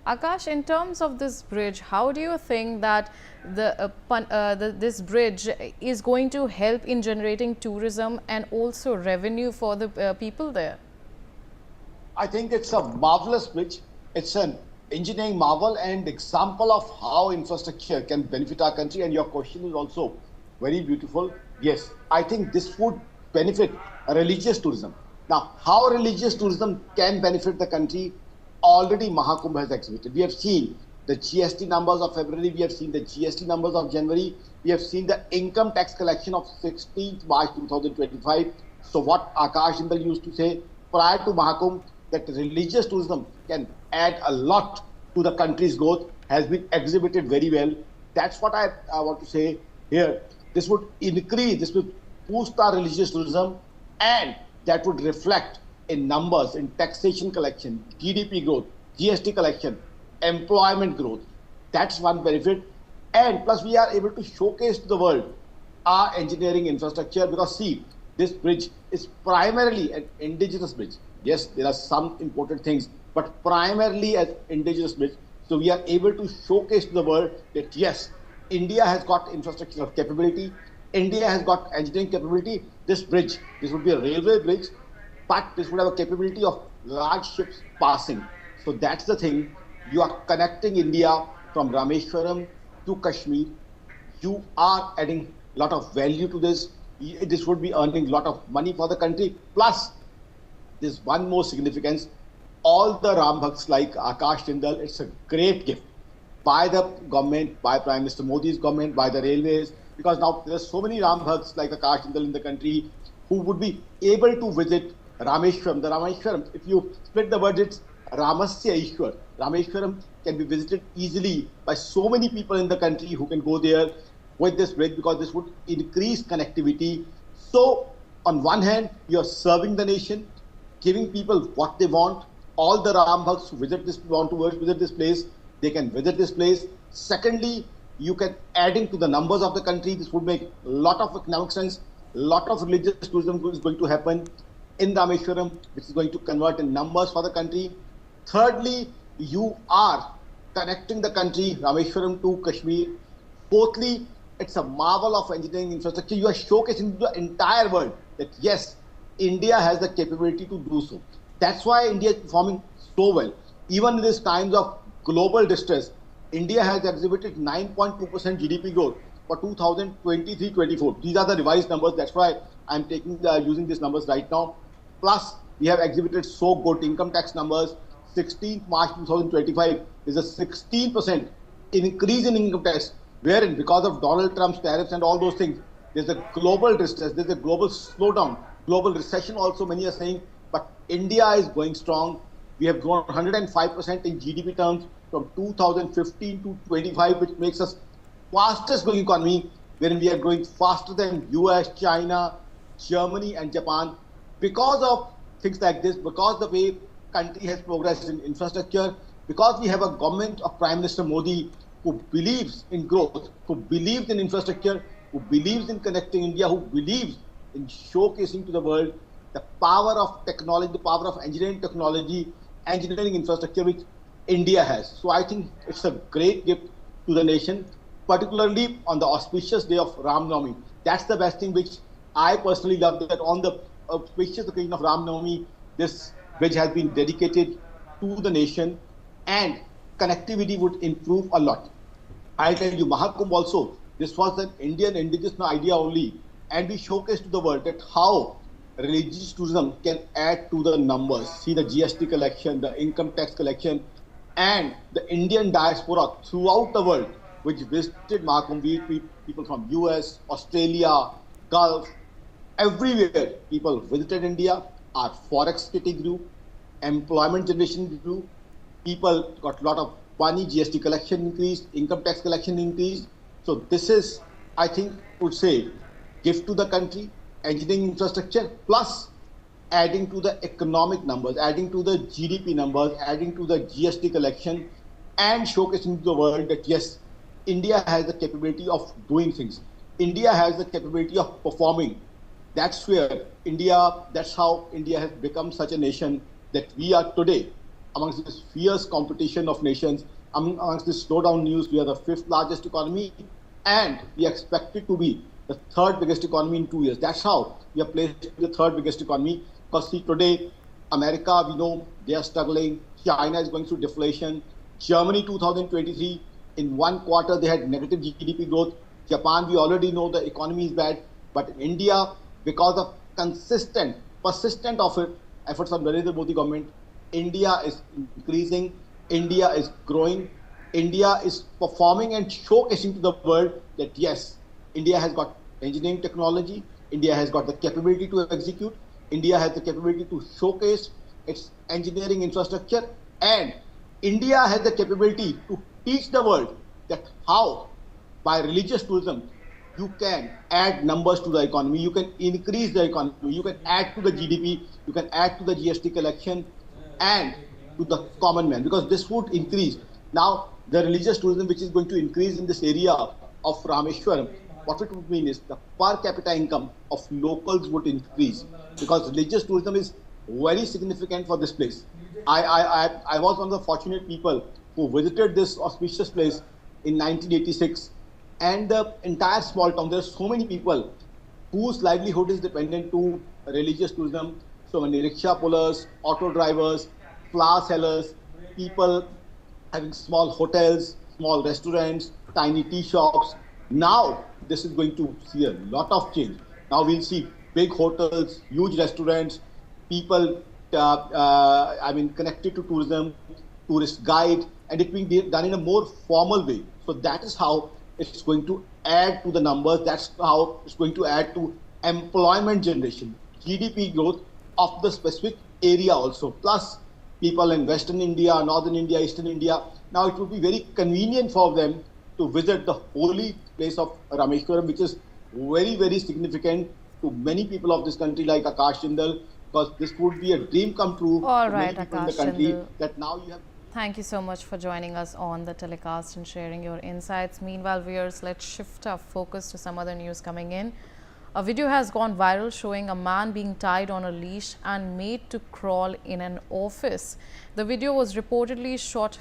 Akash, in terms of this bridge, how do you think that this bridge is going to help in generating tourism and also revenue for the people there? I think it's a marvelous bridge. It's an engineering marvel and example of how infrastructure can benefit our country. And your question is also very beautiful. Yes, I think this would benefit religious tourism. Now, how religious tourism can benefit the country, already Mahakumbh has exhibited. We have seen the GST numbers of February, we have seen the GST numbers of January, we have seen the income tax collection of 16th March 2025. So what Akash Jindal used to say prior to Mahakumbh, that religious tourism can add a lot to the country's growth, has been exhibited very well. That's what I want to say here. This would increase, this would boost our religious tourism, and that would reflect in numbers, in taxation collection, GDP growth, GST collection, employment growth. That's one benefit. And plus we are able to showcase to the world our engineering infrastructure, because see, this bridge is primarily an indigenous bridge. Yes, there are some important things, but primarily as indigenous bridge. So we are able to showcase to the world that yes, India has got infrastructure capability, India has got engineering capability. This bridge, this would be a railway bridge, but this would have a capability of large ships passing. So that's the thing. You are connecting India from Rameswaram to Kashmir. You are adding a lot of value to this. This would be earning a lot of money for the country. Plus, there's one more significance. All the Ram Bhakts like Akash Jindal, it's a great gift by the government, by Prime Minister Modi's government, by the railways, because now there's so many Ram Bhakts like Akash Jindal in the country who would be able to visit Rameswaram. The Rameswaram, if you split the words, it's Ramasya Ishwar. Rameswaram can be visited easily by so many people in the country who can go there with this bridge, because this would increase connectivity. So on one hand, you're serving the nation, giving people what they want. All the Ram Bhakts who want to visit this place, they can visit this place. Secondly, you can adding to the numbers of the country. This would make a lot of economic sense. A lot of religious tourism is going to happen in Rameswaram, which is going to convert in numbers for the country. Thirdly, you are connecting the country, Rameswaram to Kashmir. Fourthly, it's a marvel of engineering infrastructure. You are showcasing to the entire world that yes, India has the capability to do so. That's why India is performing so well. Even in these times of global distress, India has exhibited 9.2% GDP growth for 2023-24. These are the revised numbers. That's why I'm using these numbers right now. Plus, we have exhibited so good income tax numbers. 16th March 2025 is a 16% increase in income tax, wherein because of Donald Trump's tariffs and all those things, there's a global distress, there's a global slowdown, global recession also, many are saying, but India is going strong. We have grown 105% in GDP terms from 2015 to 25, which makes us fastest growing economy, wherein we are growing faster than US, China, Germany and Japan. Because of things like this, because the way country has progressed in infrastructure, because we have a government of Prime Minister Modi who believes in growth, who believes in infrastructure, who believes in connecting India, who believes in showcasing to the world the power of technology, the power of engineering technology, engineering infrastructure which India has. So I think it's a great gift to the nation, particularly on the auspicious day of Ram Navami. That's the best thing which I personally love, that on the auspicious occasion of Ram Navami, this bridge has been dedicated to the nation and connectivity would improve a lot. I tell you, Mahakumbh also, this was an Indian indigenous idea only, and we showcased to the world that how religious tourism can add to the numbers. See the GST collection, the income tax collection, and the Indian diaspora throughout the world, which visited Mahakumbh, people from US, Australia, Gulf, everywhere people visited India. Our forex city grew, employment generation grew, people got a lot of money, GST collection increased, income tax collection increased. So this is, I think, would say, gift to the country, engineering infrastructure, plus adding to the economic numbers, adding to the GDP numbers, adding to the GST collection, and showcasing to the world that yes, India has the capability of doing things. India has the capability of performing. That's where India, that's how India has become such a nation that we are today. amongst this fierce competition of nations, amongst this slowdown news, we are the fifth largest economy, and we are expected to be the third biggest economy in 2 years. That's how we are placed the third biggest economy. Because see, today, America, we know they are struggling. China is going through deflation. Germany 2023, in one quarter, they had negative GDP growth. Japan, we already know the economy is bad. But in India, because of consistent, persistent efforts of Narendra Modi government, India is increasing, India is growing, India is performing and showcasing to the world that yes, India has got engineering technology, India has got the capability to execute, India has the capability to showcase its engineering infrastructure, and India has the capability to teach the world that how, by religious tourism, you can add numbers to the economy, you can increase the economy, you can add to the GDP, you can add to the GST collection and to the common man, because this would increase. Now, the religious tourism which is going to increase in this area of Rameswaram, what it would mean is the per capita income of locals would increase, because religious tourism is very significant for this place. I was one of the fortunate people who visited this auspicious place in 1986, and the entire small town, there are so many people whose livelihood is dependent to religious tourism. So many rickshaw pullers, auto drivers, flower sellers, people having small hotels, small restaurants, tiny tea shops. Now this is going to see a lot of change. Now we'll see big hotels, huge restaurants, people connected to tourism, tourist guide, and it being done in a more formal way. So that is how it's going to add to the numbers. That's how it's going to add to employment generation, GDP growth of the specific area also. Plus, people in Western India, Northern India, Eastern India, now it would be very convenient for them to visit the holy place of Rameswaram, which is very, very significant to many people of this country like Akash Jindal, because this would be a dream come true All to right, many people in the Akash country, Jindal. that now you have. Thank you so much for joining us on the telecast and sharing your insights. Meanwhile, viewers, let's shift our focus to some other news coming in. A video has gone viral showing a man being tied on a leash and made to crawl in an office. The video was reportedly shot